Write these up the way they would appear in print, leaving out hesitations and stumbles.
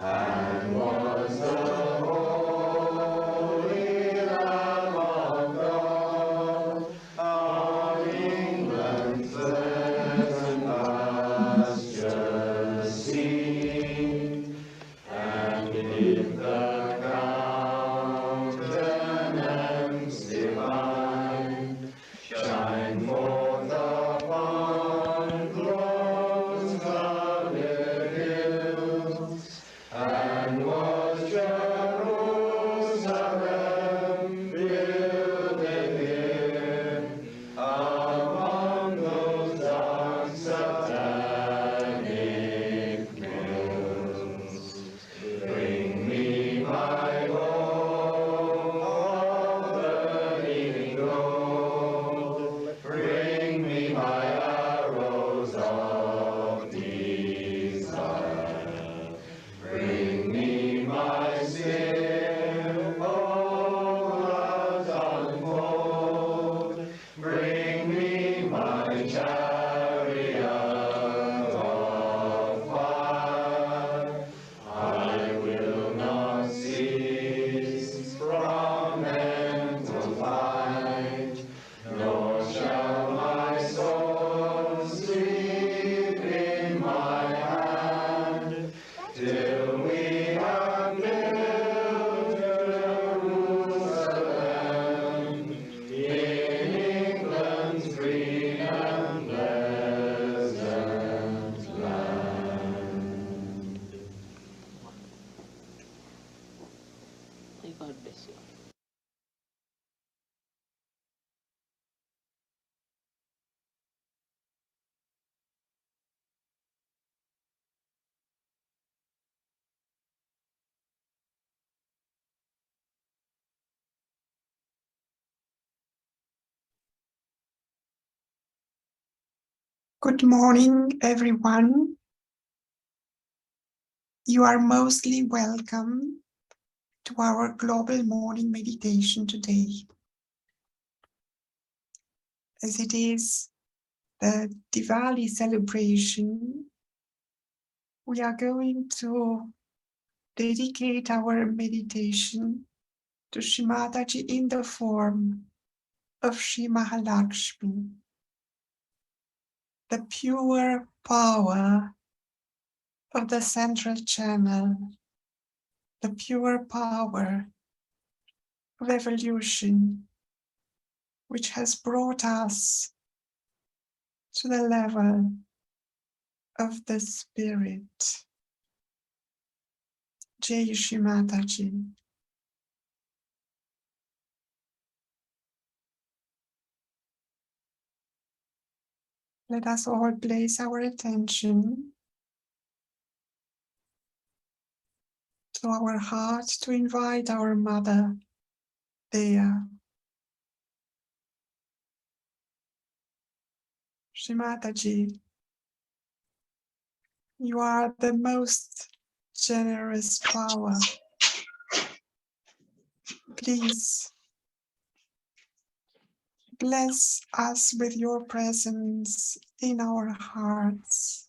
and was the Holy Lamb of God, of England's pleasant pasture seen, and with the countenance divine, shine forth upon close-clouded hills, and was Jerusalem built within, among those dark satanic mills. Bring me my gold, all burning gold. Bring me my arrows of desire. Bring me my sin, oh clouds unfold. Bring me my chariot of fire. I will not cease from mental fight, nor shall my soul sleep in my hand, till we have built Jerusalem in England's green and pleasant land. May God bless you. Good morning, everyone. You are mostly welcome to our global morning meditation today. As it is the Diwali celebration, we are going to dedicate our meditation to Shri Mataji in the form of Shri Mahalakshmi, the pure power of the central channel, the pure power of evolution, which has brought us to the level of the spirit. Jai Shri Mataji. Let us all place our attention to our heart to invite our mother there. Shri Mataji, you are the most generous power. Please bless us with your presence in our hearts.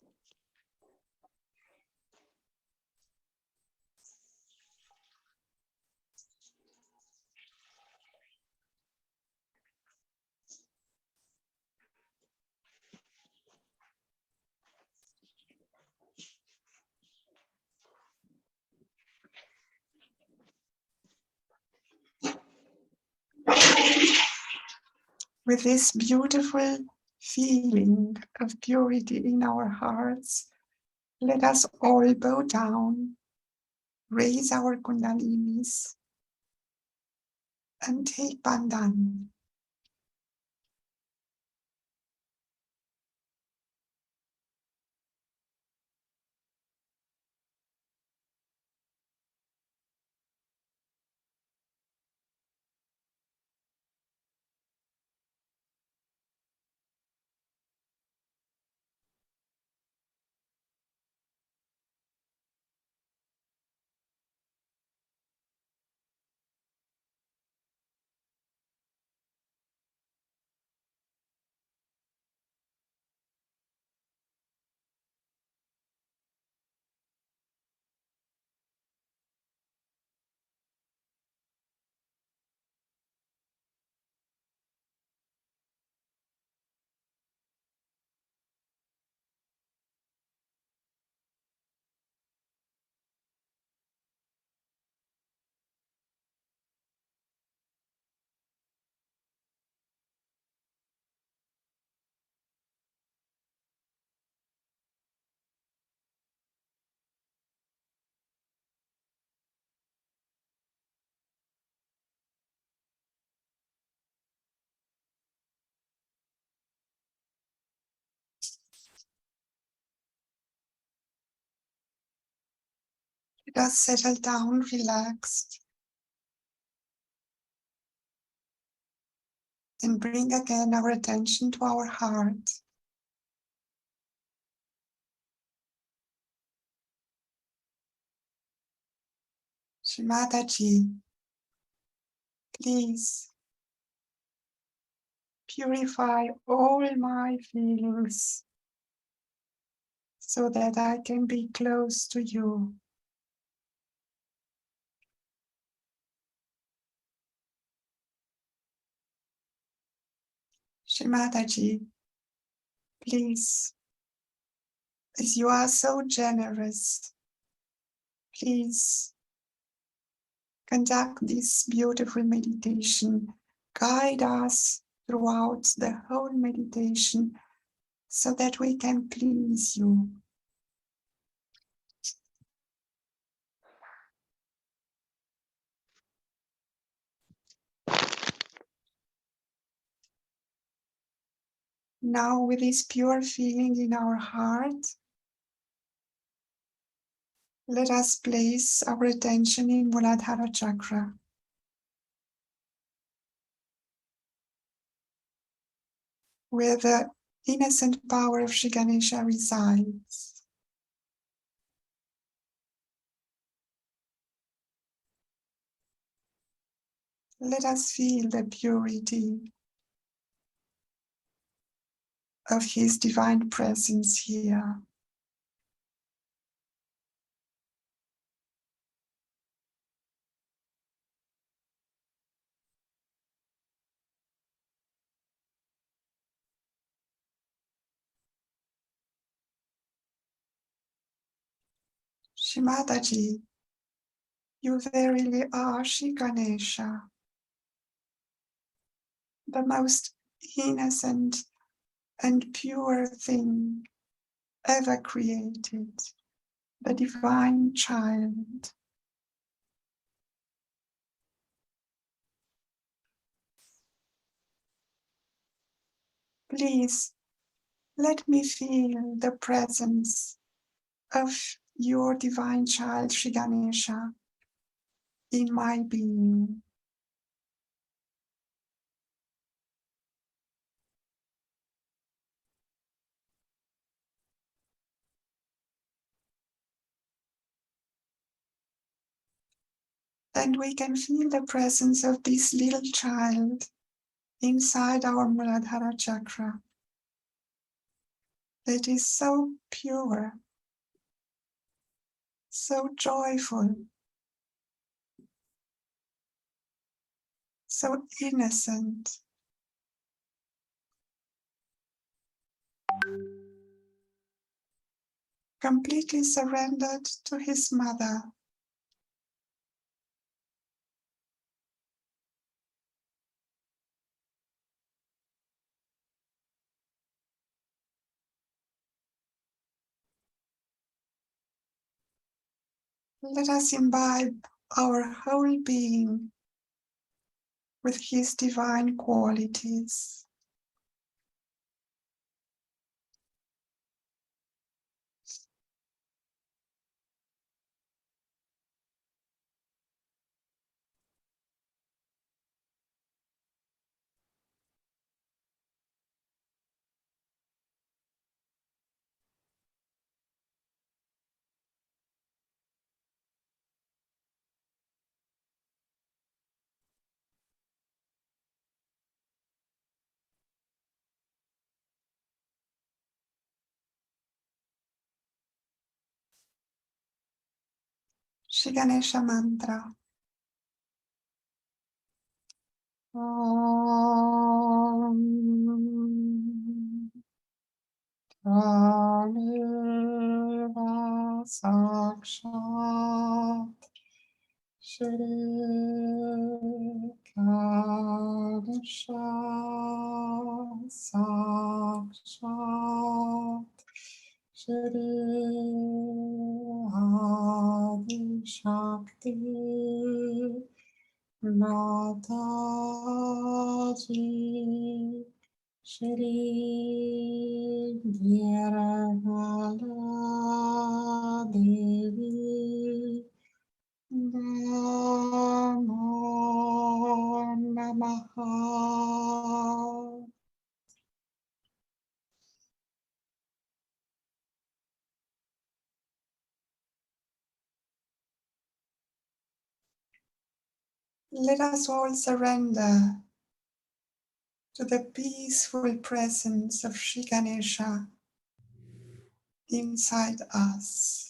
With this beautiful feeling of purity in our hearts, let us all bow down, raise our kundalinis, and take Bandhan. Let us settle down relaxed and bring again our attention to our heart. Shimataji, please purify all my feelings so that I can be close to you. Shimataji, please, as you are so generous, please conduct this beautiful meditation. Guide us throughout the whole meditation so that we can please you. Now, with this pure feeling in our heart, let us place our attention in Muladhara Chakra, where the innocent power of Shri Ganesha resides. Let us feel the purity of his divine presence here. Shimataji, you verily are Shri Ganesha, the most innocent and pure thing ever created, the divine child. Please let me feel the presence of your divine child, Shri Ganesha, in my being. And we can feel the presence of this little child inside our Muladhara chakra that is so pure, so joyful, so innocent. Completely surrendered to his mother. Let us imbibe our whole being with his divine qualities. Shri Ganesha mantra. Om Tameva Sakshat Shri Ganesha Sakshat Shri Adi Shakti Mataji Shri Dhyarala Devi Let us all surrender to the peaceful presence of Sri Ganesha inside us.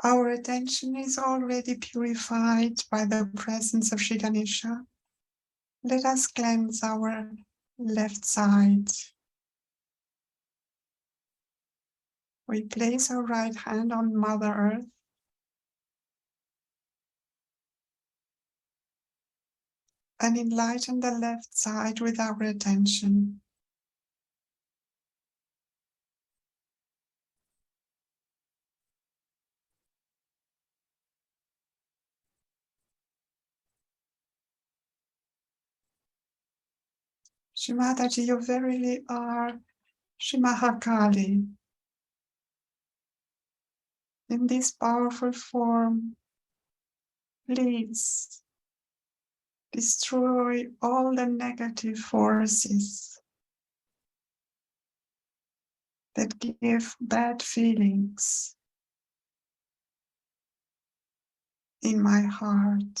Our attention is already purified by the presence of Sri Ganesha. Let us cleanse our left side. We place our right hand on Mother Earth and enlighten the left side with our attention. Shri Mataji, you verily are Shri Mahakali. In this powerful form, please destroy all the negative forces that give bad feelings in my heart.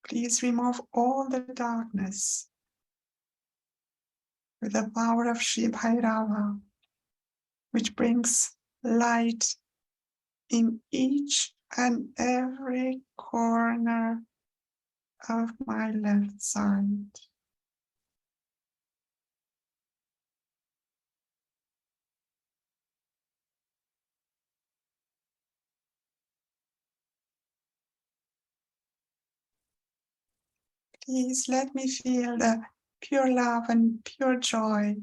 Please remove all the darkness with the power of Shri Bhairava, which brings light in each and every corner of my left side. Please let me feel the pure love and pure joy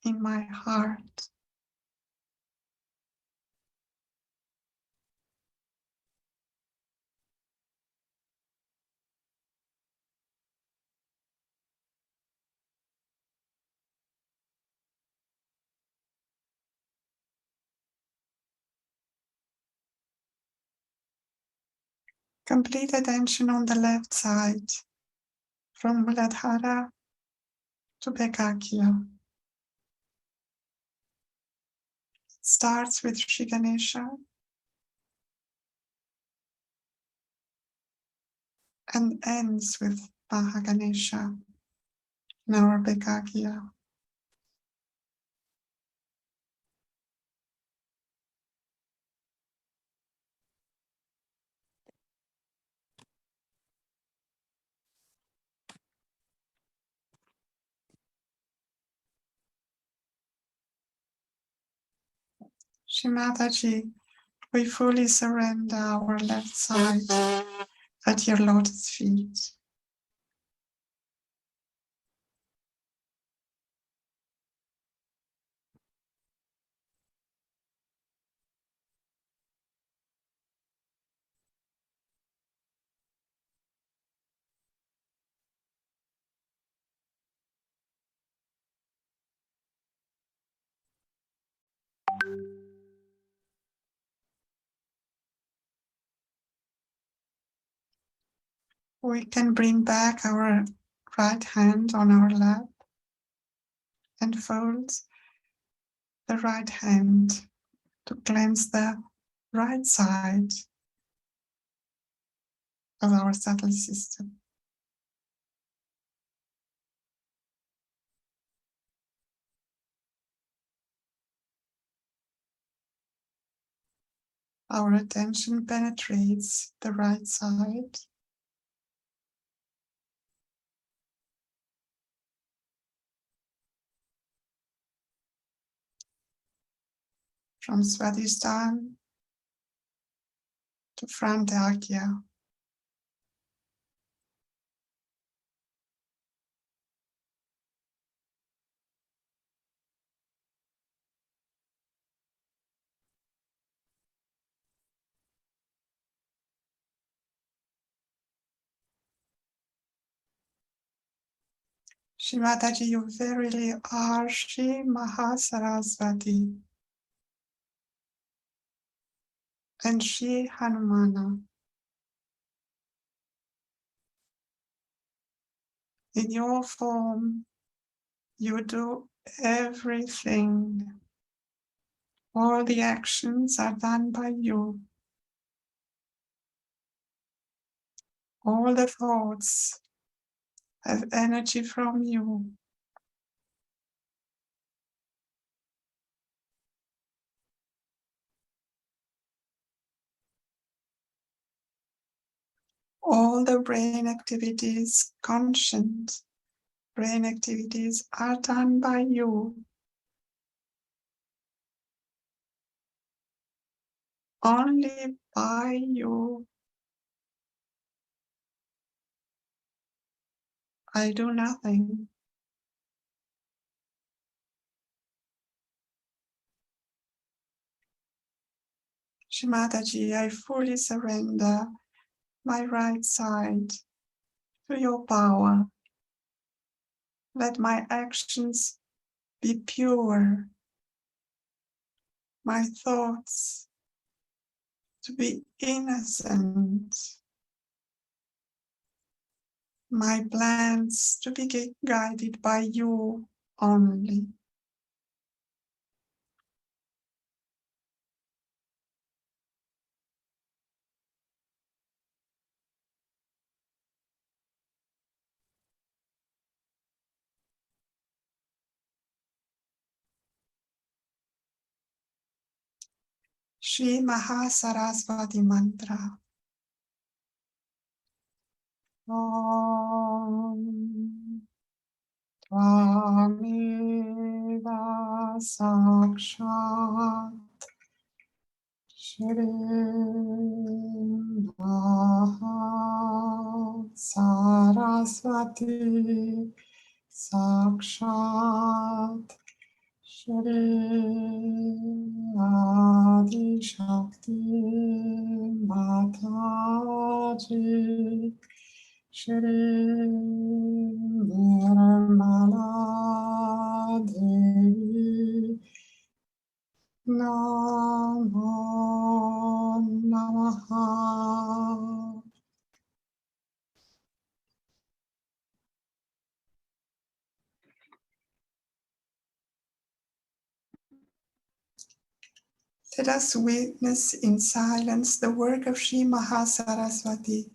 in my heart. Complete attention on the left side, from Muladhara to Bekakia. Starts with Shri Ganesha and ends with Mahaganesha, in our Bekakia. Shri Mataji, we fully surrender our left side at your lotus feet. We can bring back our right hand on our lap and fold the right hand to cleanse the right side of our subtle system. Our attention penetrates the right side, from Swadhisthana to Frantagya. Shrimataji, you verily are Shri Mahasaraswati and Shri Hanumana. In your form, you do everything. All the actions are done by you. All the thoughts have energy from you. All the brain activities, conscious brain activities, are done by you. Only by you. I do nothing. Shrimataji, I fully surrender my right side to your power. Let my actions be pure, my thoughts to be innocent, my plans to be guided by you only. Shri Mahasaraswati Mantra. Om Tvameva Sakshat Shri Mahasaraswati Sakshat Shri Adi Shakti Mataji Shri Nirmala Devi Namo Namaha. Let us witness in silence the work of Shri Mahasaraswati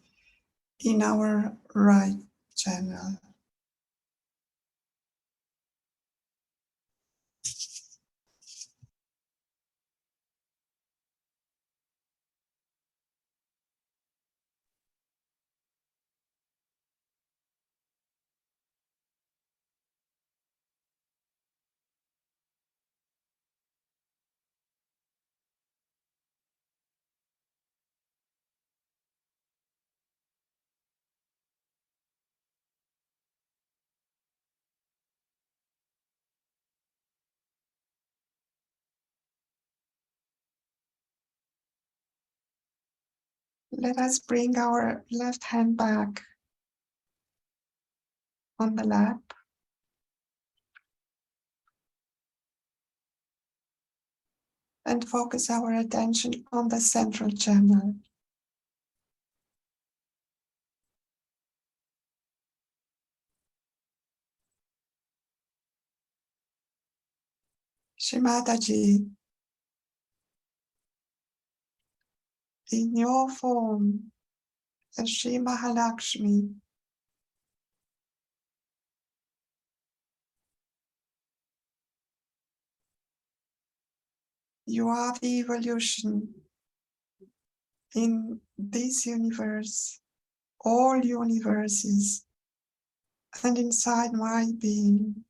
in our right channel. Let us bring our left hand back on the lap and focus our attention on the central channel. Shrimataji, in your form as Shri Mahalakshmi, you are the evolution in this universe, all universes, and inside my being.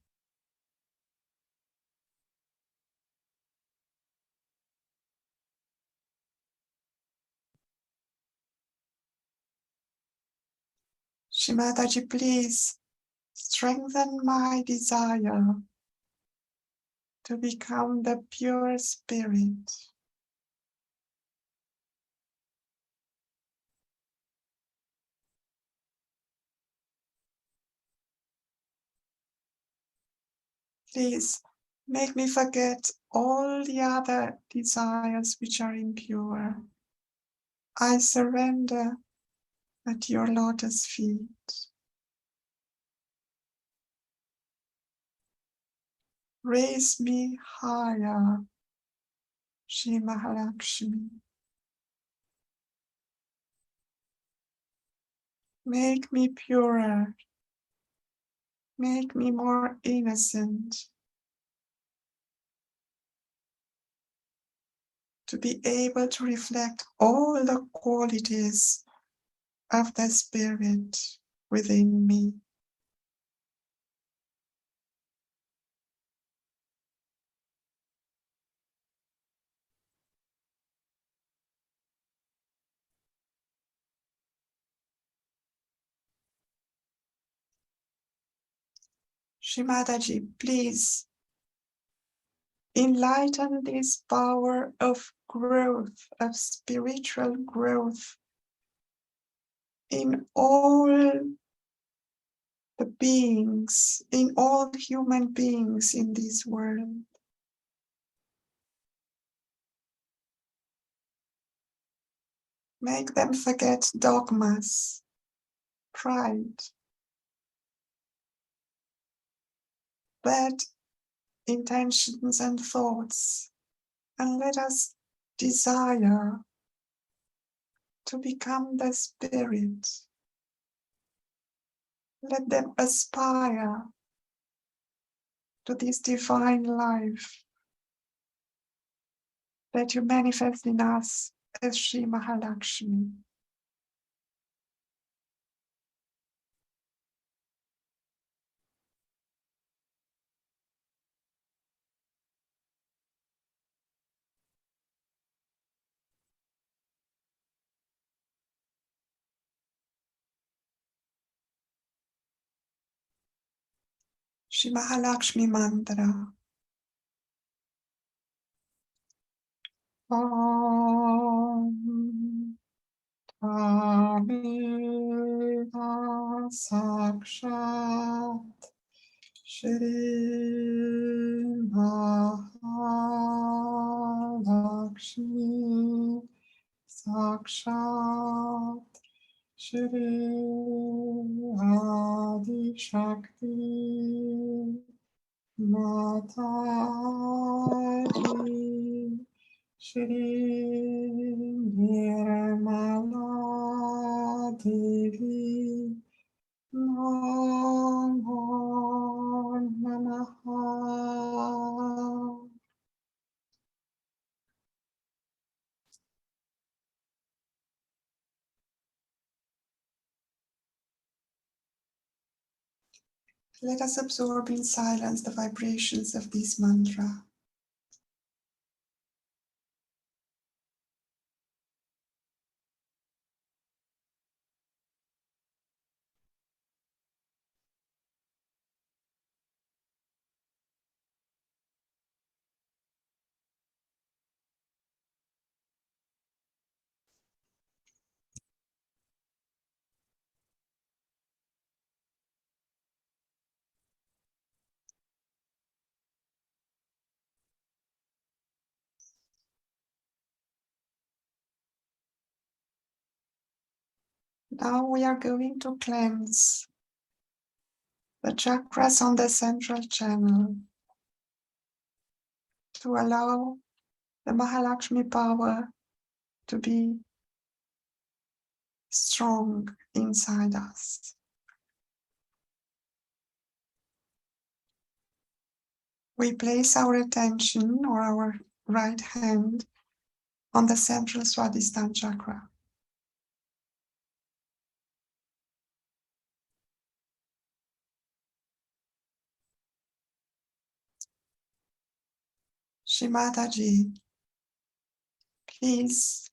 Shrimataji, please strengthen my desire to become the pure spirit. Please make me forget all the other desires which are impure. I surrender at your lotus feet. Raise me higher, Shri Mahalakshmi. Make me purer. Make me more innocent. To be able to reflect all the qualities of the Spirit within me. Shri Mataji, please enlighten this power of growth, of spiritual growth in all the beings, in all human beings in this world. Make them forget dogmas, pride, bad intentions and thoughts, and let us desire to become the Spirit. Let them aspire to this divine life that you manifest in us as Shri Mahalakshmi. Shri Mahalakshmi Mantra. Om Tamiva Sakshat Shri Mahalakshmi Sakshat Shri Adi Shakti Mataji Shri Nirmala Devi Namo Namaha. Let us absorb in silence the vibrations of this mantra. Now we are going to cleanse the chakras on the central channel to allow the Mahalakshmi power to be strong inside us. We place our attention or our right hand on the central Swadhisthana chakra. Shri Mataji, please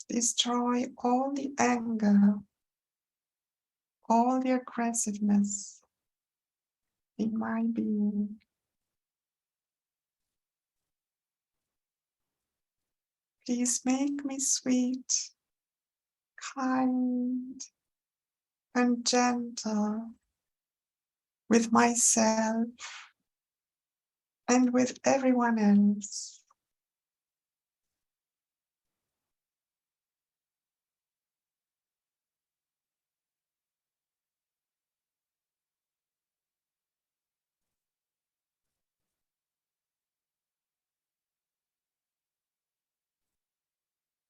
destroy all the anger, all the aggressiveness in my being. Please make me sweet, kind, and gentle with myself, and with everyone else.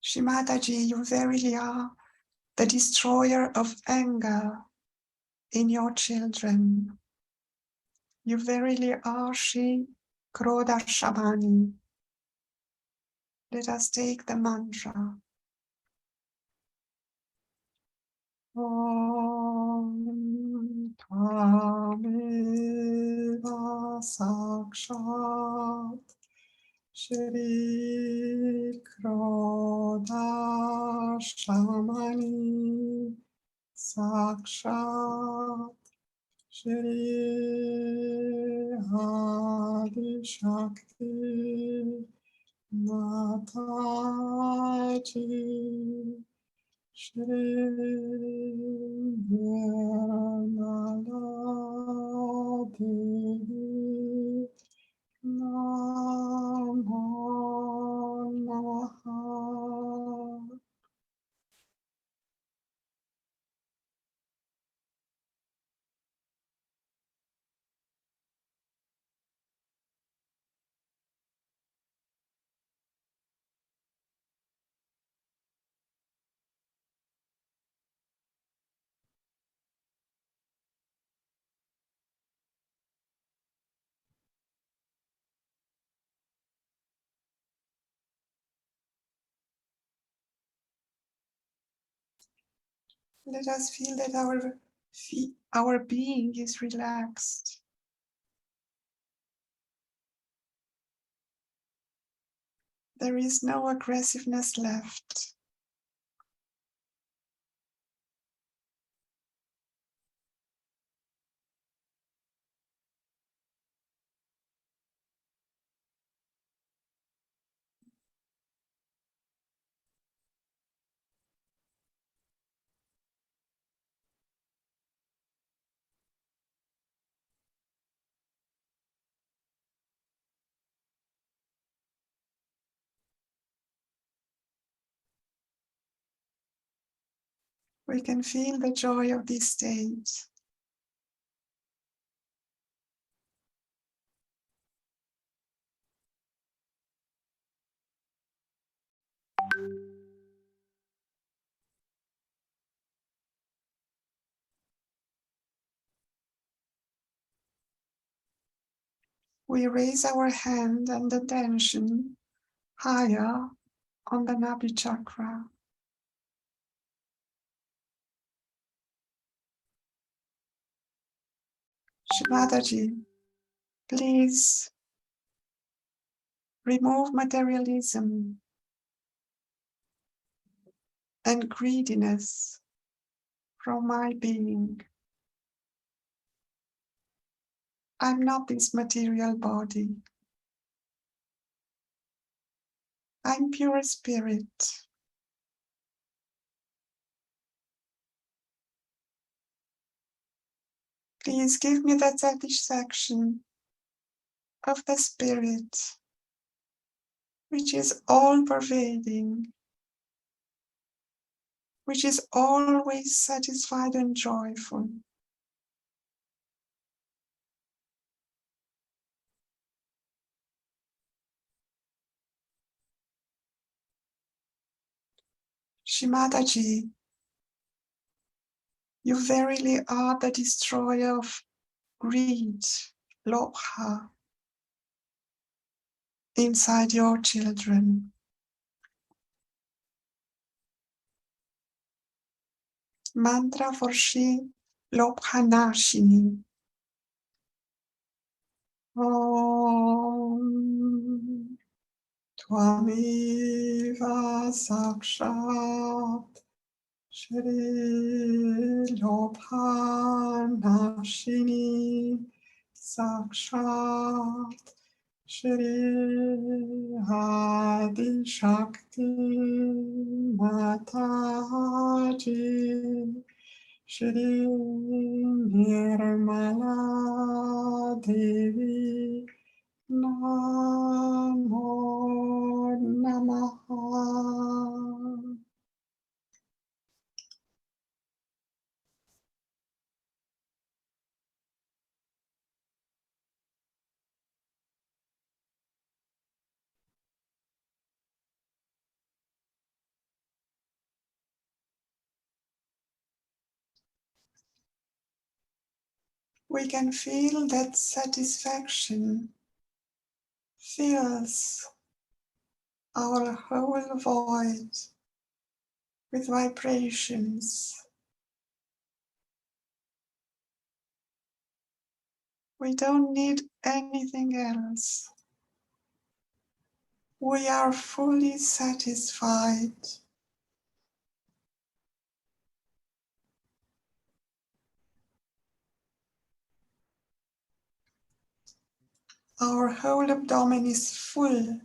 Shimataji, you verily are the destroyer of anger in your children. You verily are Shri Krodha Shamani. Let us take the mantra. Om Tvameva Sakshat Shri Krodha Shamani Sakshat Shri Adi Shakti Mataji Shri Nirmala Devi Namo Namaha. Let us feel that our being is relaxed. There is no aggressiveness left. We can feel the joy of this state. We raise our hand and attention higher on the Nabi chakra. Shimataji, please remove materialism and greediness from my being. I'm not this material body. I'm pure spirit. Please give me that satisfaction of the spirit, which is all pervading, which is always satisfied and joyful. Shimataji, you verily are the destroyer of greed, lobha, inside your children. Mantra for Shri Lobhanashini. Om Tvameva Sakshat Shri Lobhanashini Sakshat Shri Adi Shakti Mataji Shri Nirmala Devi Namo Namaha. We can feel that satisfaction fills our whole void with vibrations. We don't need anything else. We are fully satisfied. Our whole abdomen is full.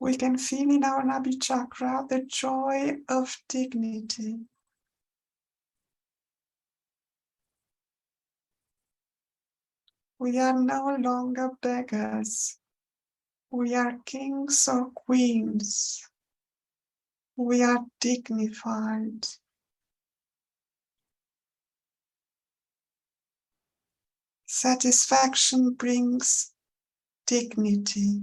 We can feel in our Nabi chakra the joy of dignity. We are no longer beggars. We are kings or queens. We are dignified. Satisfaction brings dignity.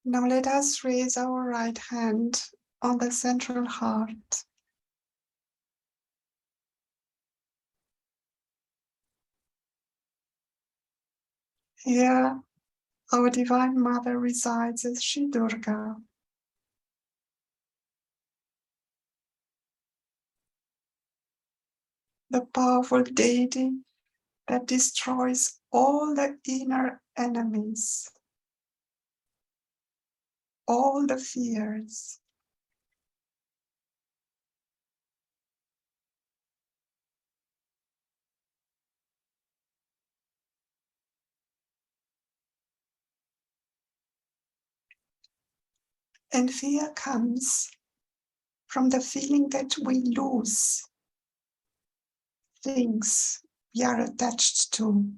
Now let us raise our right hand on the central heart. Here, our Divine Mother resides as Shri Durga. The powerful deity that destroys all the inner enemies, all the fears. And fear comes from the feeling that we lose things we are attached to.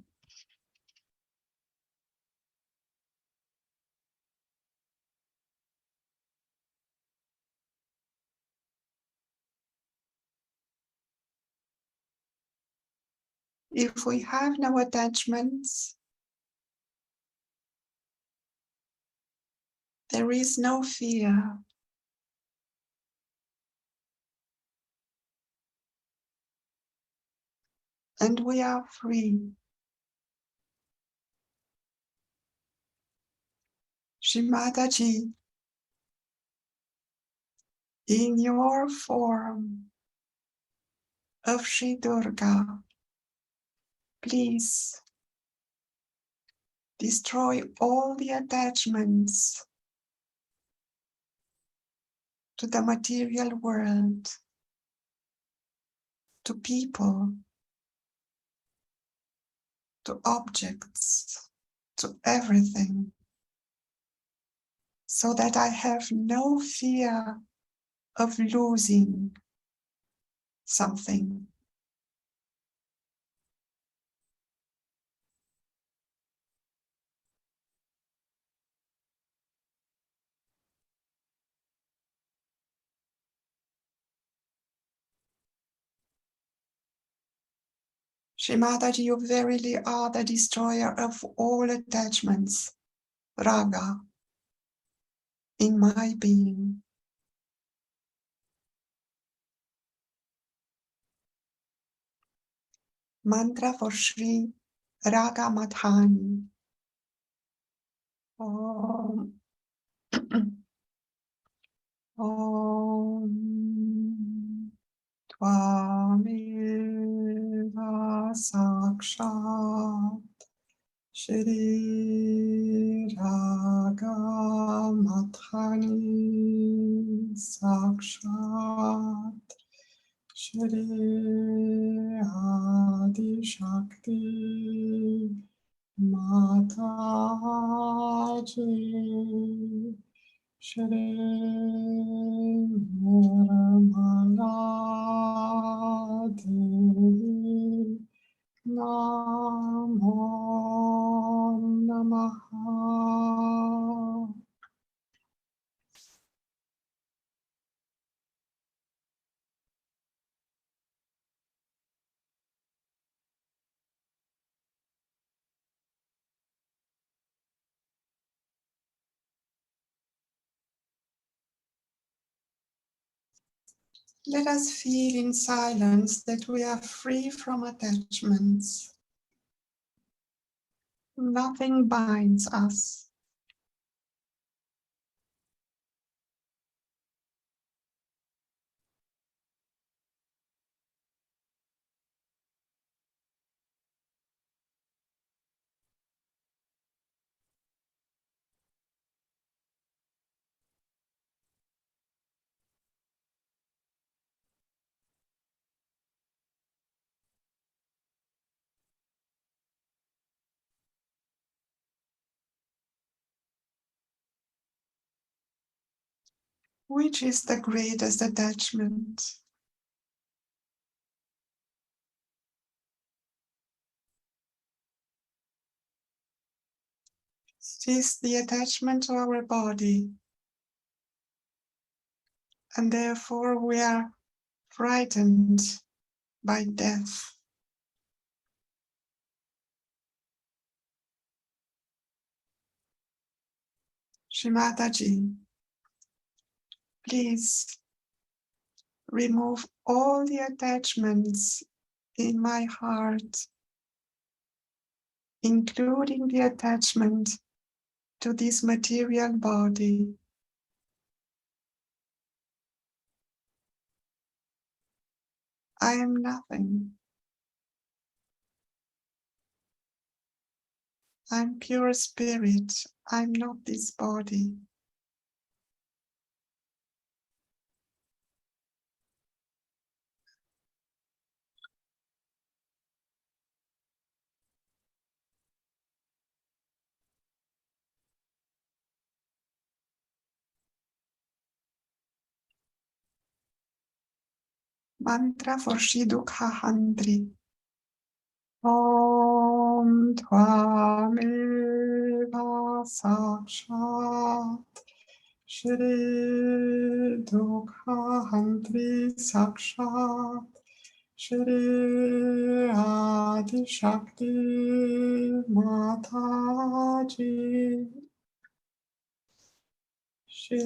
If we have no attachments, there is no fear. And we are free. Shri Mataji, in your form of Shri Durga, please destroy all the attachments to the material world, to people, to objects, to everything, so that I have no fear of losing something. Shri Mataji, you verily are the destroyer of all attachments, raga, in my being. Mantra for Shri Raga Madhani. Om. Om. Tvameva Sakshat Shri Raga Madhani Sakshat Shri Adi Shakti Mataji Shri Nirmala Devi Namo Namaha. Let us feel in silence that we are free from attachments. Nothing binds us. Which is the greatest attachment? It is the attachment to our body, and therefore we are frightened by death. Shri Mataji, please remove all the attachments in my heart, including the attachment to this material body. I am nothing. I'm pure spirit. I'm not this body. Mantra for Shri Dukha Handri. Om Tvameva Sakshat Shri Dukha Handri Sakshat Shri Adi Shakti Mataji Shri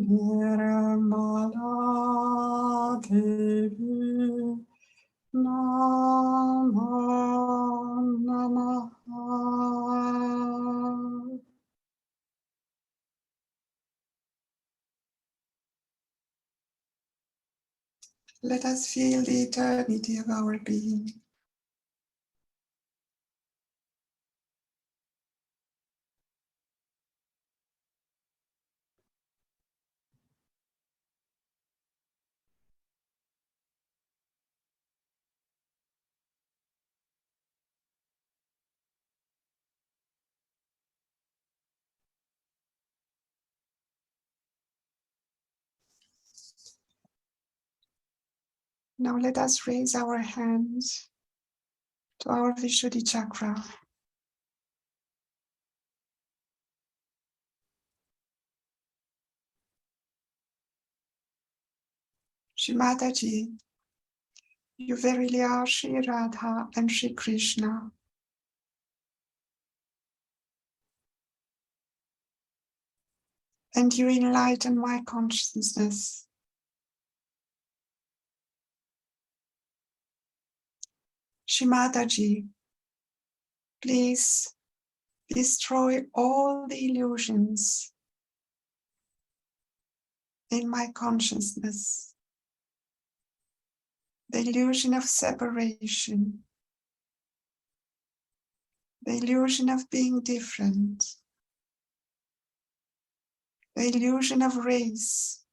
Nirmala Devi Namo Namaha. Let us feel the eternity of our being. Now let us raise our hands to our Vishuddhi chakra. Shri Mataji, you verily are Shri Radha and Shri Krishna. And you enlighten my consciousness. Shri Mataji, please destroy all the illusions in my consciousness. The illusion of separation, the illusion of being different, the illusion of race,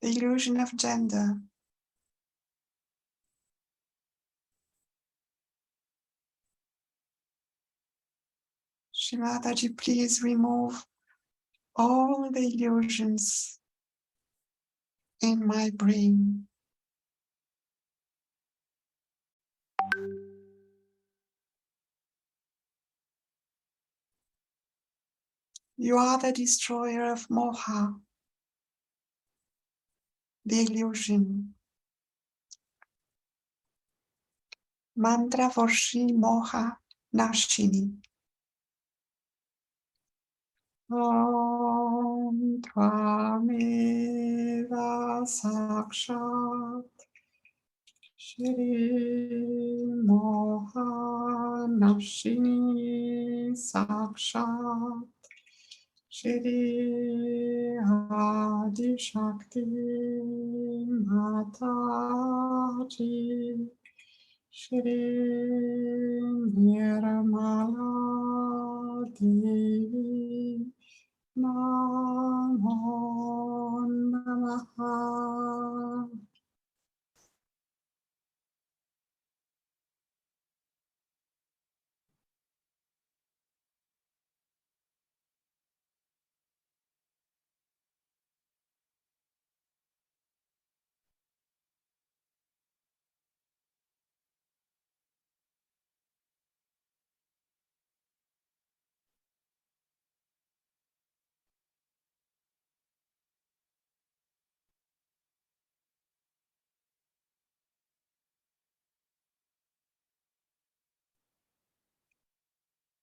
the illusion of gender. Shri Mataji, please remove all the illusions in my brain. You are the destroyer of moha, the illusion. Mantra for Shri Moha Nashini. Om Tvameva Sakshat Shri Moha Nashini Sakshat Shri Adi Shakti Mataji Shri Nirmala Devi Namo Namaha.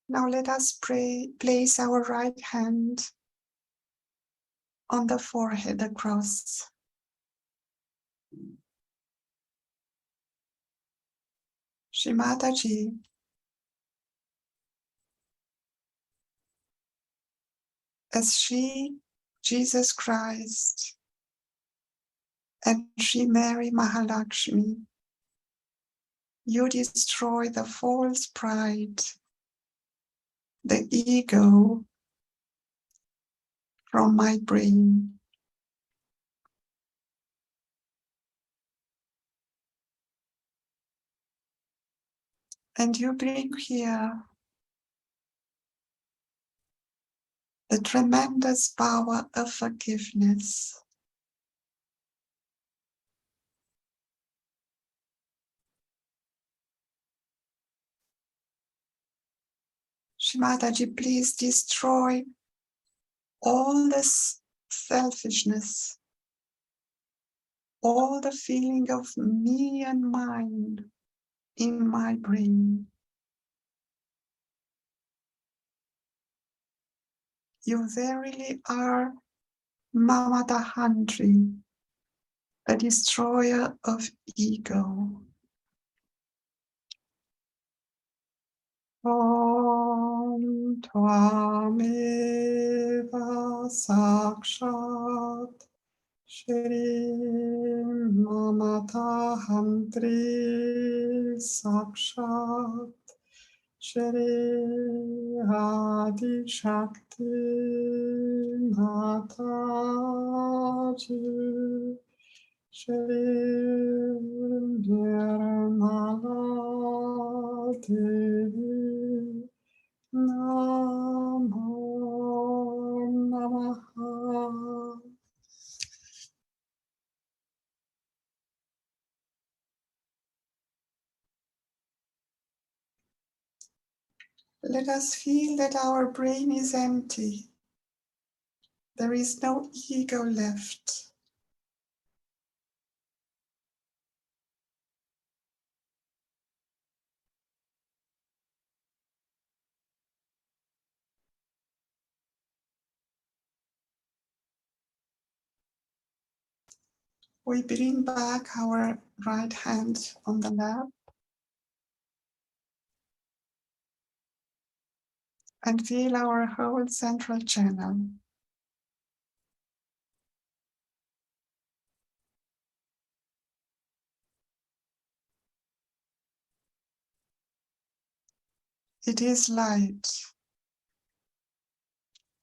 Now let us place our right hand on the forehead across. Shri Mataji, as Shri Jesus Christ and Shri Mary Mahalakshmi, you destroy the false pride, the ego from my brain. And you bring here the tremendous power of forgiveness. Shri Mataji, please destroy all this selfishness, all the feeling of me and mine in my brain. You verily are Mamadahantri, the destroyer of ego. Om Tvameva Sakshat Shri Mamadahantri Sakshat Shri Adi Shakti Mataji Shri Nirmala Devi Namo Namaha. Let us feel that our brain is empty. There is no ego left. We bring back our right hand on the lap and feel our whole central channel. It is light.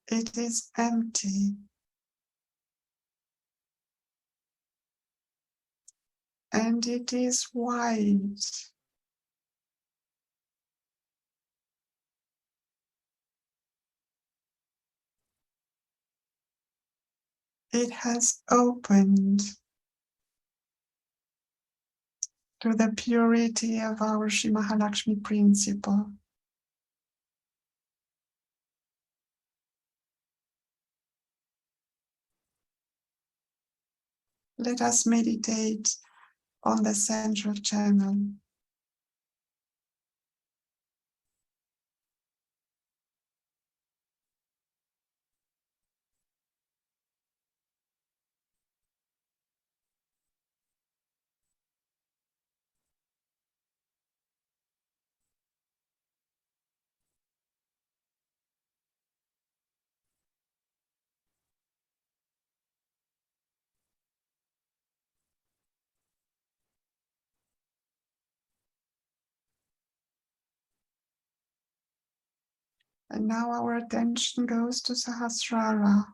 It is empty. And it is wide. It has opened to the purity of our Shri Mahalakshmi principle. Let us meditate on the central channel. And now our attention goes to Sahasrara,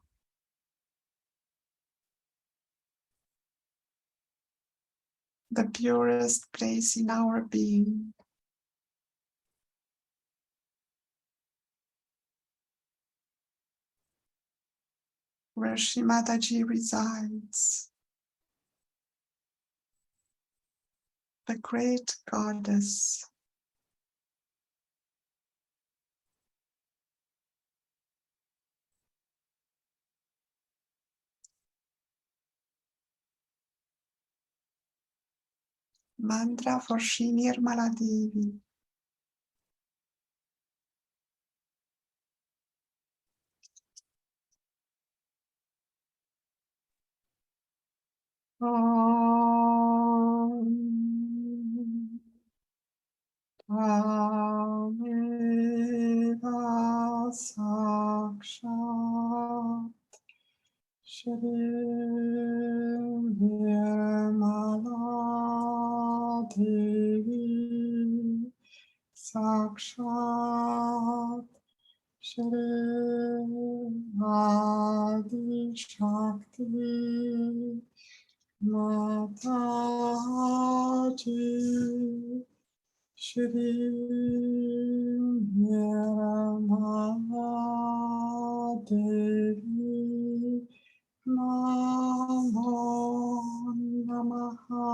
the purest place in our being. Where Shri Mataji resides, the great goddess. Mantra for Shri Nirmala Devi. Om Tvameva Sakshat Shri Nirmala Devi Sakshat Shri Adi Shakti Mataji Shri Nirmala Devi Namo Namaha.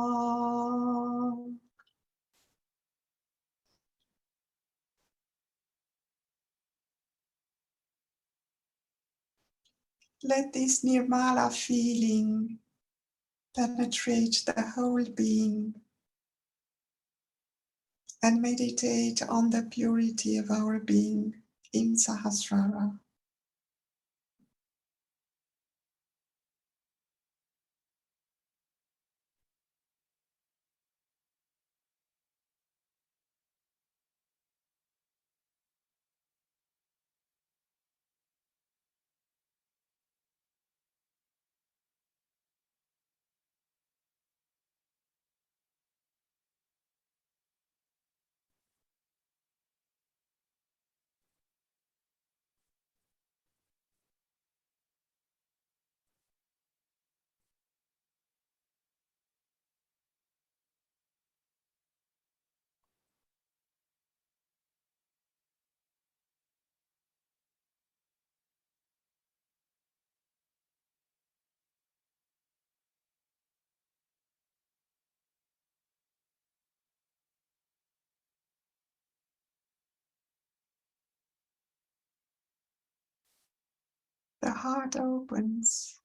Let this Nirmala feeling penetrate the whole being and meditate on the purity of our being in Sahasrara. heart opens.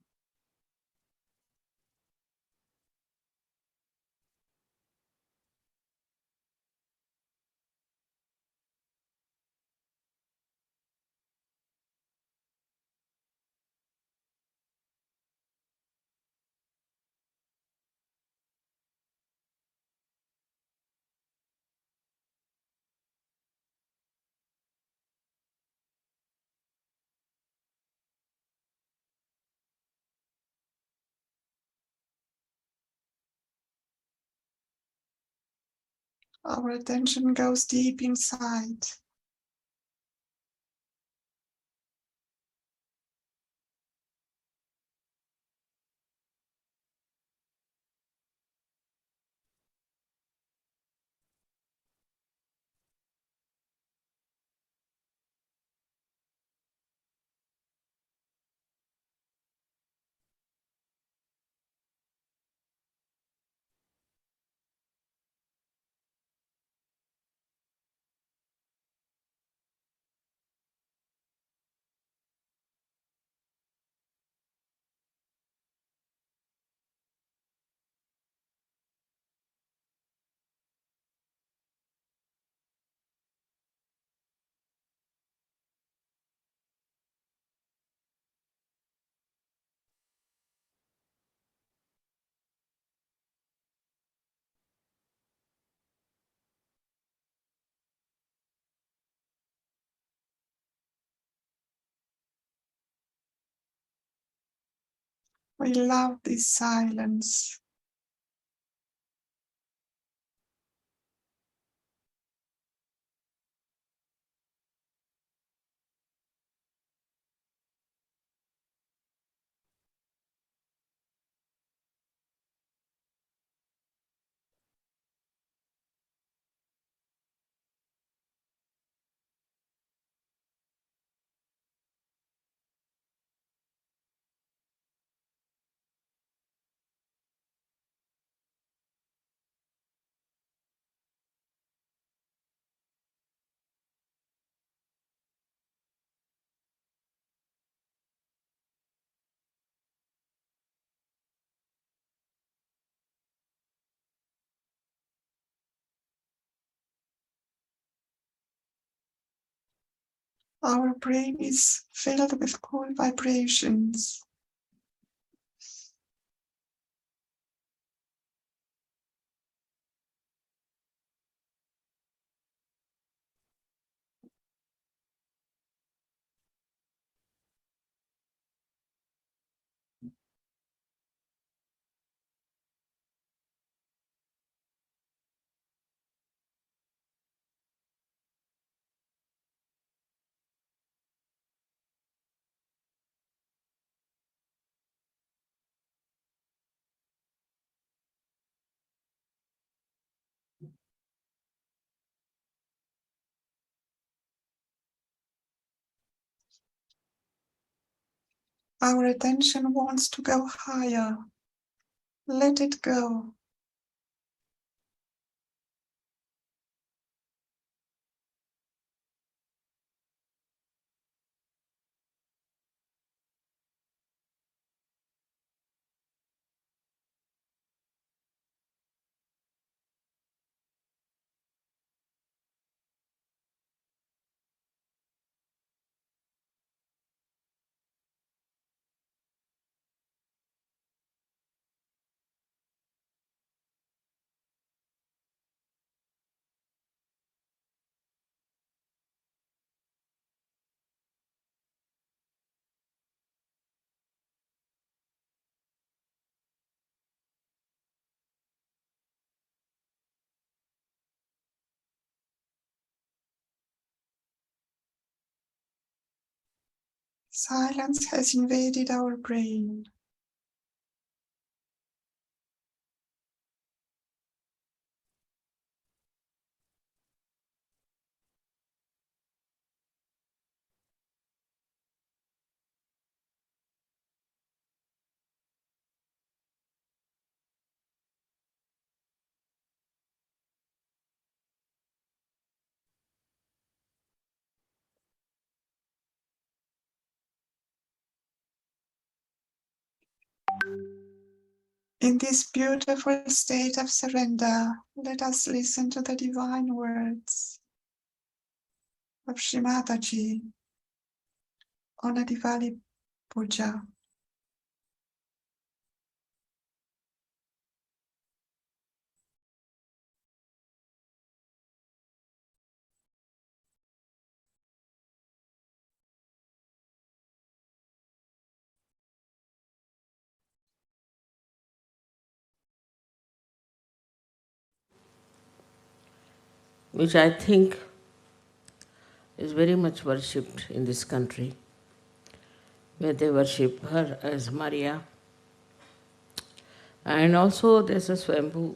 Our attention goes deep inside. We love this silence. Our brain is filled with cool vibrations. Our attention wants to go higher. Let it go. Silence has invaded our brain. In this beautiful state of surrender, let us listen to the divine words of Srimataji on a Diwali puja. which I think is very much worshipped in this country, where they worship her as Maria. And also there's a Swambhu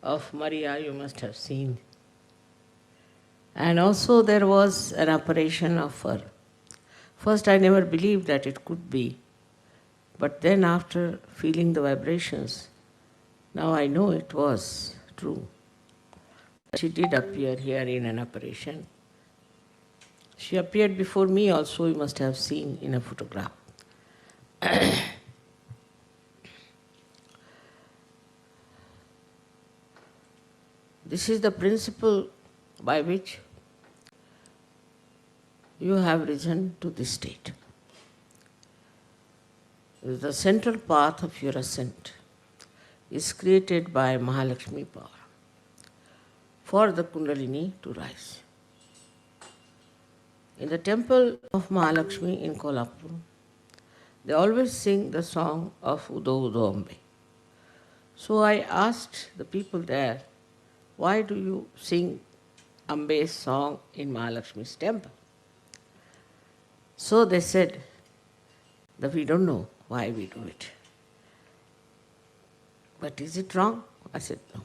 of Maria you must have seen. And also there was an apparition of her. First I never believed that it could be, but then after feeling the vibrations, now I know it was true. She did appear here in an apparition. She appeared before me also, you must have seen in a photograph. This is the principle by which you have risen to this state. The central path of your ascent is created by Mahalakshmi power for the Kundalini to rise. In the temple of Mahalakshmi in Kolhapur, they always sing the song of Udo Udo Ambe. So I asked the people there, why do you sing Ambe's song in Mahalakshmi's temple? So they said that we don't know why we do it. But is it wrong? I said no.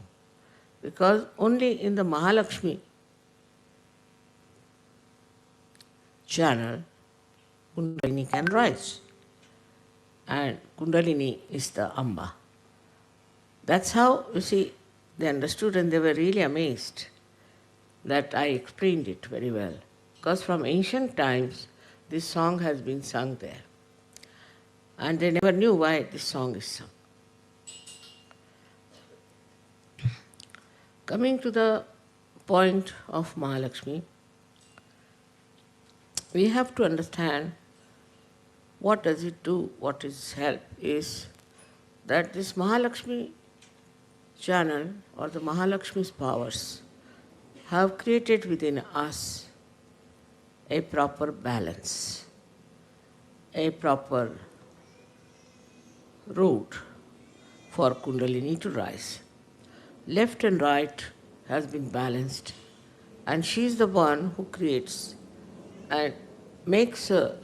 Because only in the Mahalakshmi channel, Kundalini can rise. And Kundalini is the Amba. That's how, you see, they understood and they were really amazed that I explained it very well. Because from ancient times, this song has been sung there. And they never knew why this song is sung. Coming to the point of Mahalakshmi, we have to understand what does it do, what is help, is that this Mahalakshmi channel or the Mahalakshmi's powers have created within us a proper balance, a proper route for Kundalini to rise. Left and right has been balanced, and she is the one who creates and makes a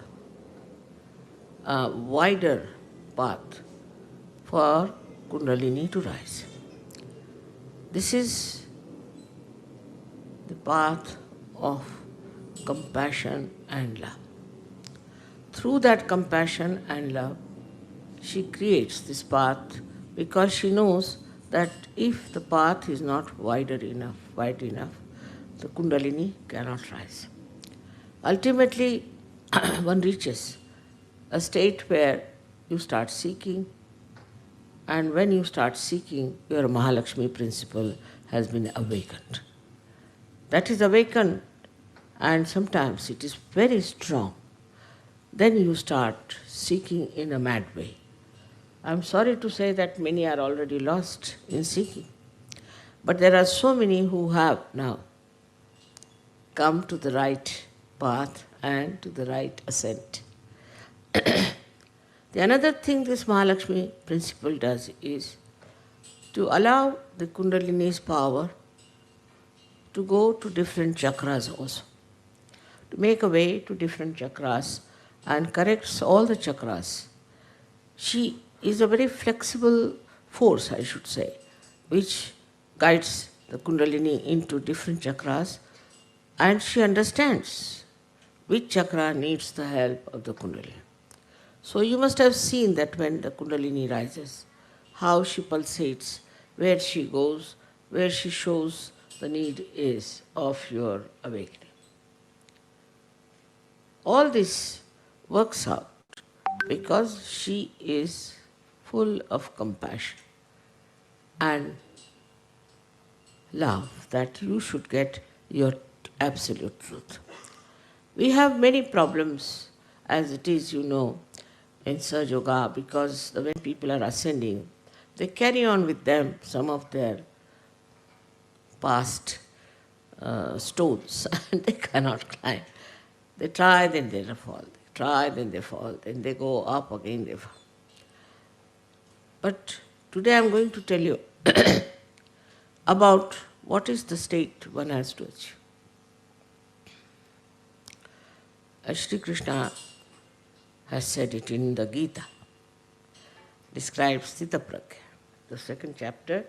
wider path for Kundalini to rise. This is the path of compassion and love. Through that compassion and love, she creates this path because she knows that if the path is not wide enough, the Kundalini cannot rise. Ultimately, one reaches a state where you start seeking, and when you start seeking, your Mahalakshmi principle has been awakened. That is awakened, and sometimes it is very strong. Then you start seeking in a mad way. I'm sorry to say that many are already lost in seeking. But there are so many who have now come to the right path and to the right ascent. The another thing this Mahalakshmi principle does is to allow the Kundalini's power to go to different chakras also, to make a way to different chakras and corrects all the chakras. She is a very flexible force, I should say, which guides the Kundalini into different chakras, and she understands which chakra needs the help of the Kundalini. So you must have seen that when the Kundalini rises, how she pulsates, where she goes, where she shows the need is of your awakening. All this works out because she is full of compassion and love that you should get your absolute truth. We have many problems as it is, in Sahaja Yoga, because when people are ascending, they carry on with them some of their past stones and they cannot climb. They try, then they fall. They try, then they fall. Then they go up again, they fall. But today I am going to tell you about what is the state one has to achieve. As Sri Krishna has said it in the Gita, describes Stitha Pragya, the second chapter,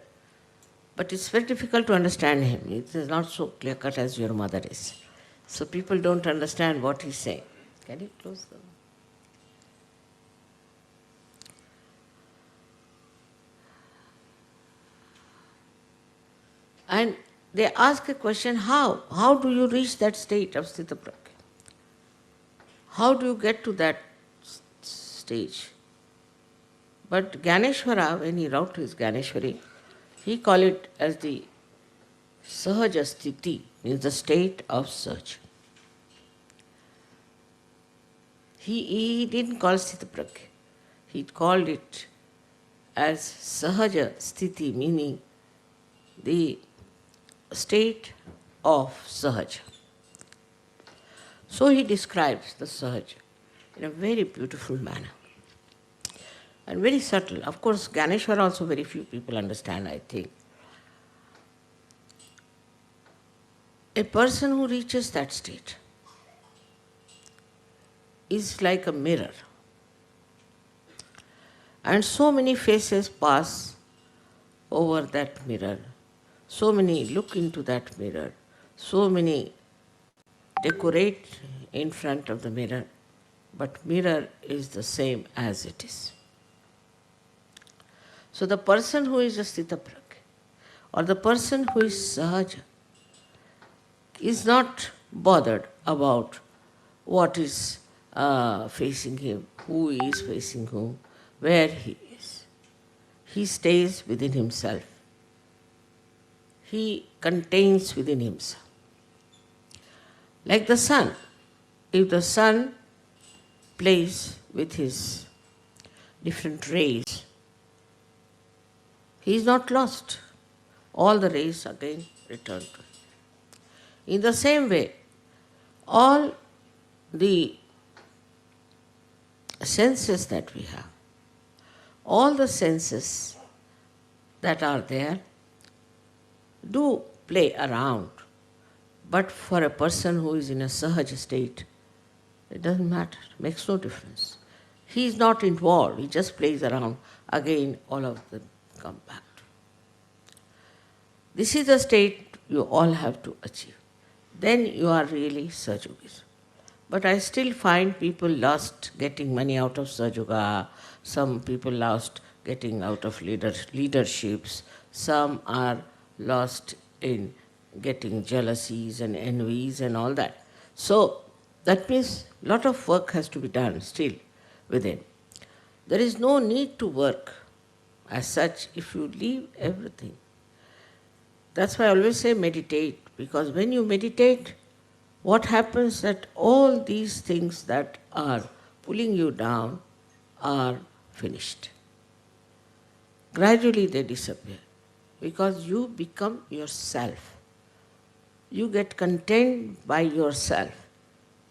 but it's very difficult to understand him. It is not so clear-cut as your mother is. So people don't understand what he's saying. Can you close the... And they ask a question, how? How do you reach that state of Stitha Pragya? How do you get to that stage? But Gyaneshwara, when he wrote his Gyaneshwari, he called it as the Sahaja Sthiti, means the state of search. He didn't call Stitha Pragya. He called it as Sahaja Sthiti, meaning the state of Sahaja. So he describes the Sahaja in a very beautiful manner and very subtle. Of course, Gyaneshwara also very few people understand, I think. A person who reaches that state is like a mirror. And so many faces pass over that mirror. So many look into that mirror. So many decorate in front of the mirror. But mirror is the same as it is. So the person who is a Stitha Pragya, or the person who is Sahaja, is not bothered about what is facing him, who is facing whom, where he is. He stays within himself. He contains within himself. Like the sun. If the sun plays with his different rays, he is not lost. All the rays again return to him. In the same way, all the senses that we have, all the senses that are there do play around. But for a person who is in a Sahaja state, it doesn't matter, it makes no difference. He is not involved, he just plays around. Again, all of them come back. This is the state you all have to achieve. Then you are really Sahaja Yogis. But I still find people lost getting money out of Sahaja Yoga, some people lost getting out of leaderships, some are lost in getting jealousies and envies and all that. So that means a lot of work has to be done still within. There is no need to work as such if you leave everything. That's why I always say meditate, because when you meditate, what happens that all these things that are pulling you down are finished. Gradually they disappear because you become yourself. You get content by yourself.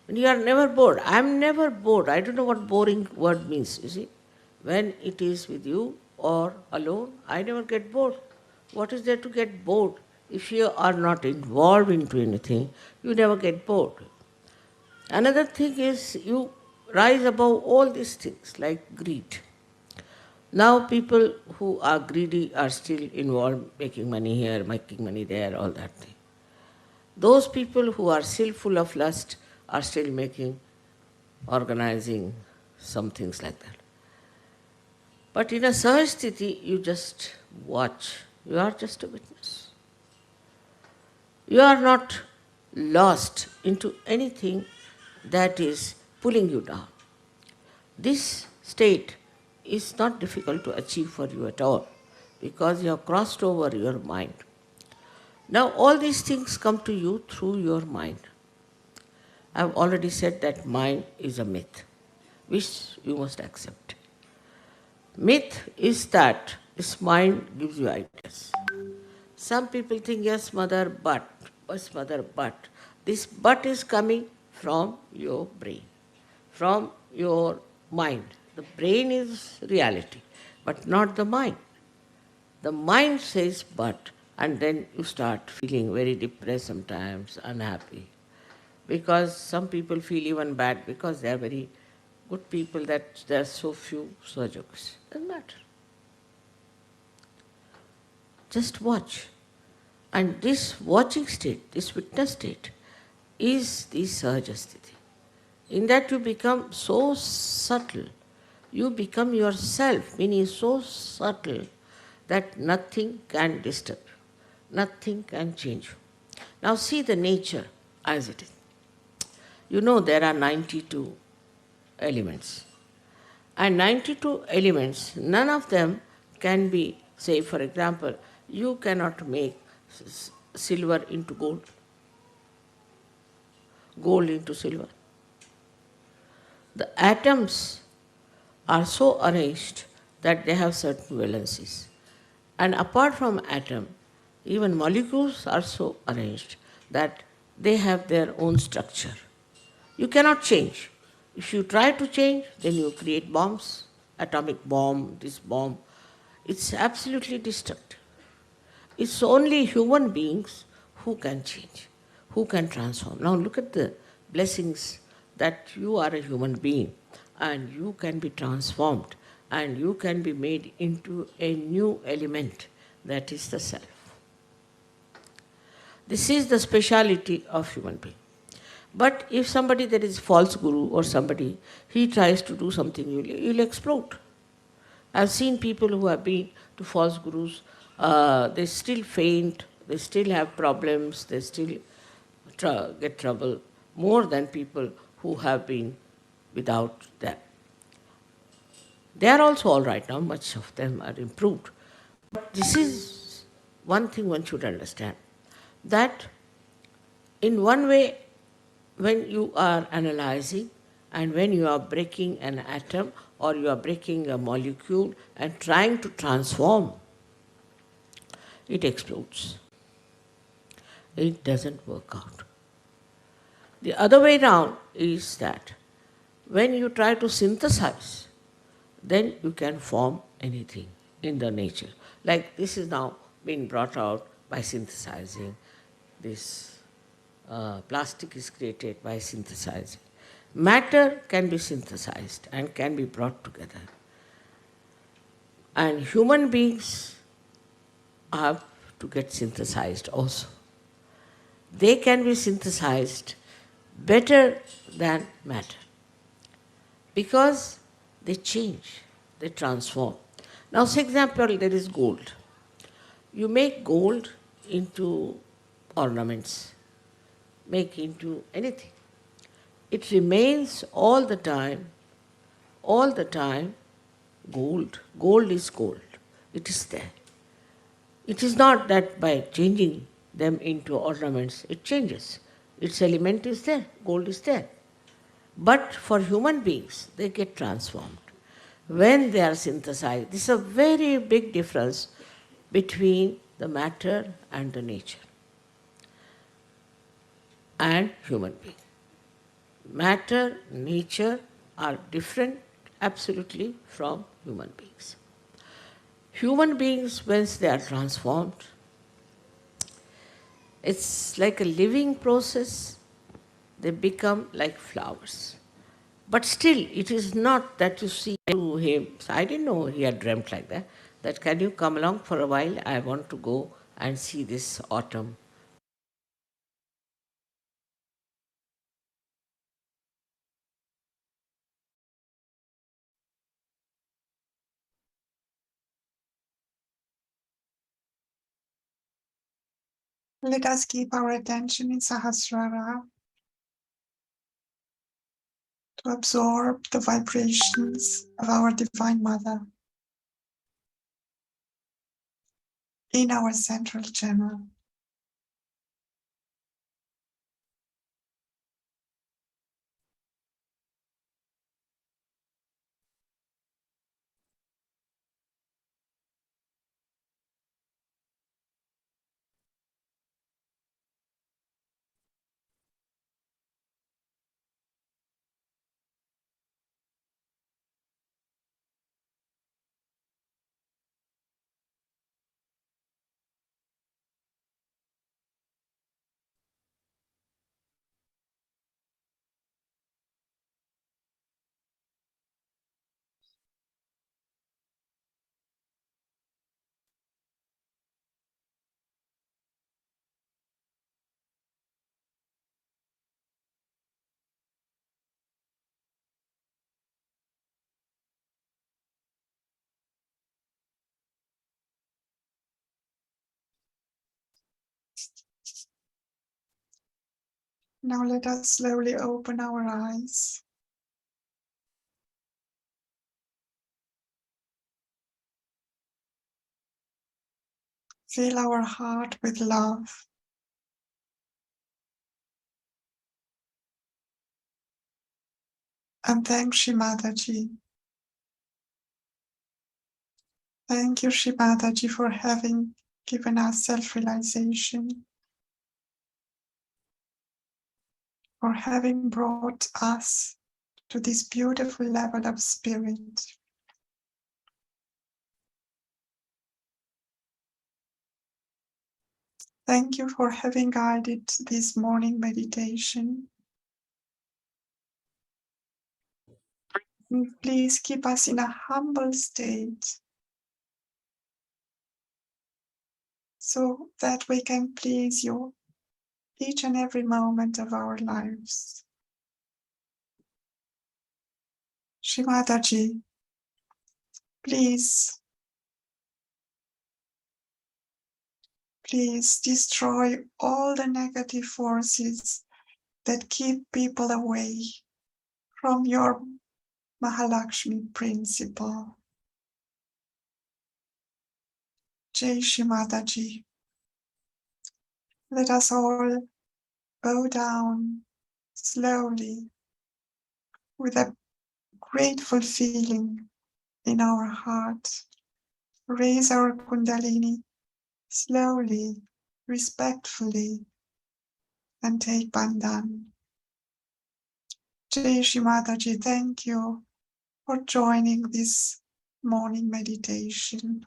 And you are never bored. I am never bored. I don't know what boring word means, you see. When it is with you or alone, I never get bored. What is there to get bored? If you are not involved into anything, you never get bored. Another thing is you rise above all these things like greed. Now people who are greedy are still involved, making money here, making money there, all that thing. Those people who are still full of lust are still organizing some things like that. But in a Sahaja Sthiti, you just watch. You are just a witness. You are not lost into anything that is pulling you down. This state is not difficult to achieve for you at all because you have crossed over your mind. Now, all these things come to you through your mind. I've already said that mind is a myth, which you must accept. Myth is that this mind gives you ideas. Some people think, yes, mother, but. This but is coming from your brain, from your mind. The brain is reality, but not the mind. The mind says but, and then you start feeling very depressed sometimes, unhappy. Because some people feel even bad because they are very good people that there are so few Sahajas. Doesn't matter. Just watch. And this watching state, this witness state, is the Sahaja Sthiti. In that you become so subtle, you become yourself, meaning so subtle that nothing can disturb you, nothing can change you. Now see the nature as it is. You know there are 92 elements. And 92 elements, none of them can be, say for example, you cannot make silver into gold, gold into silver. The atoms are so arranged that they have certain valencies. And apart from atom, even molecules are so arranged that they have their own structure. You cannot change. If you try to change, then you create bombs, atomic bomb, this bomb. It's absolutely destructive. It's only human beings who can change, who can transform. Now look at the blessings that you are a human being and you can be transformed and you can be made into a new element, that is the self. This is the speciality of human being. But if somebody that is false guru or somebody, he tries to do something, you'll explode. I've seen people who have been to false gurus, they still faint, they still have problems, they still get trouble more than people who have been without them. They are also all right now, much of them are improved. But this is one thing one should understand, that in one way, when you are analyzing and when you are breaking an atom or you are breaking a molecule and trying to transform, it explodes. It doesn't work out. The other way round is that when you try to synthesize, then you can form anything in the nature. Like this is now being brought out by synthesizing. This plastic is created by synthesizing. Matter can be synthesized and can be brought together. And human beings have to get synthesized also. They can be synthesized better than matter because they change, they transform. Now, for example, there is gold. You make gold into ornaments, make into anything. It remains all the time gold. Gold is gold. It is there. It is not that by changing them into ornaments, it changes. Its element is there, gold is there. But for human beings, they get transformed when they are synthesized. This is a very big difference between the matter and the nature and human being. Matter, nature are different absolutely from human beings. Human beings, once they are transformed, it's like a living process. They become like flowers. But still, it is not that you see to him. I didn't know he had dreamt like that. That can you come along for a while? I want to go and see this autumn. Let us keep our attention in Sahasrara to absorb the vibrations of our Divine Mother in our central channel. Now let us slowly open our eyes. Fill our heart with love. And thank Shri Mataji. Thank you, Shri Mataji, for having given us self-realization, for having brought us to this beautiful level of spirit. Thank you for having guided this morning meditation. And please keep us in a humble state so that we can please you each and every moment of our lives. Shri Mataji, please destroy all the negative forces that keep people away from your Mahalakshmi principle. Jai Shri Mataji. Let us all bow down slowly with a grateful feeling in our heart. Raise our Kundalini slowly, respectfully, and take Bandhan. Jai Shri Mataji, thank you for joining this morning meditation.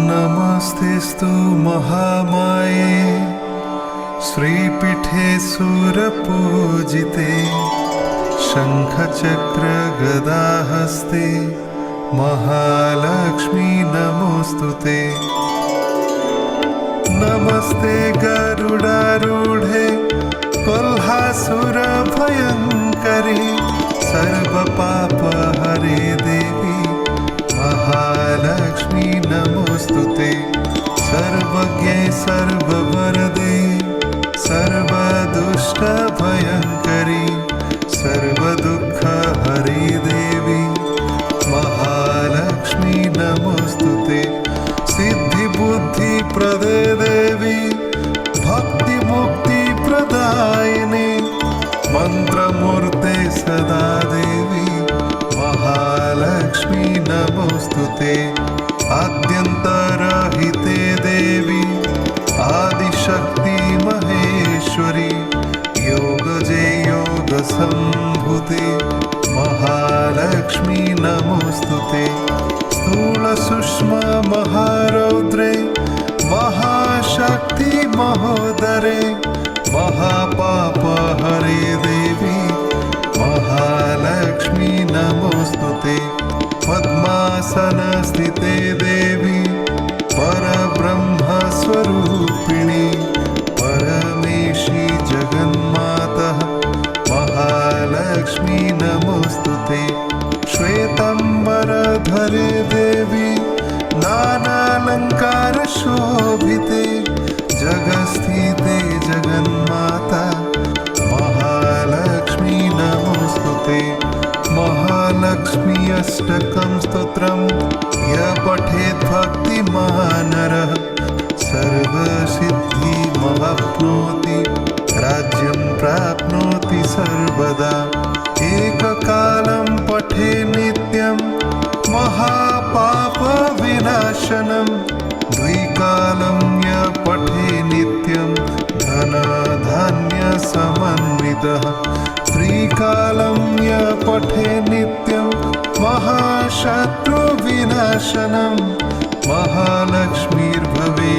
नमस्तेस्तु महामाये श्रीपीठे सुरपूजिते शङ्खचक्र गदाहस्ते Mahalakshmi नमोस्तुते नमस्ते गरुडारूढे कोल्हासुरभयङ्करी सर्वपापहरे देवी महालक्ष्मी नमोस्तुते सर्वज्ञे सर्ववरदे सर्वदुष्टभयङ्करी सर्वदुःखहरे देवी प्रदे देवी भक्तिमुक्तिप्रदायिनी मन्त्रमूर्ते सदा देवी महालक्ष्मी नमोस्तुते आद्यन्तरहिते देवी आदिशक्ति महेश्वरी योगजे योगसम्भूते महालक्ष्मी नमोस्तुते स्थूलसूक्ष्म महारौद्रे महाशक्ति महोदरे महापापहरे देवी महालक्ष्मी नमोस्तुते पद्मासनस्थिते देवी परब्रह्मस्वरूपिणी परमेशी जगन्मातः महालक्ष्मी नमोस्तुते श्वेतम्बरधरे देवी नानालङ्कारशोभिते जगस्थिते जगन्माता महालक्ष्मी नमोस्तुते महालक्ष्मी अष्टकं स्तोत्रं य पठेत् भक्तिमानरः सर्वसिद्धिमवाप्नोति राज्यं प्राप्नोति सर्वदा एककालं पठे नित्यं महापापविनाशनं द्विकालं य पठे नित्यं धनधान्यसमन्वितः त्रिकालं य पठे नित्यं महाशत्रुविनाशनं महालक्ष्मीर्भवे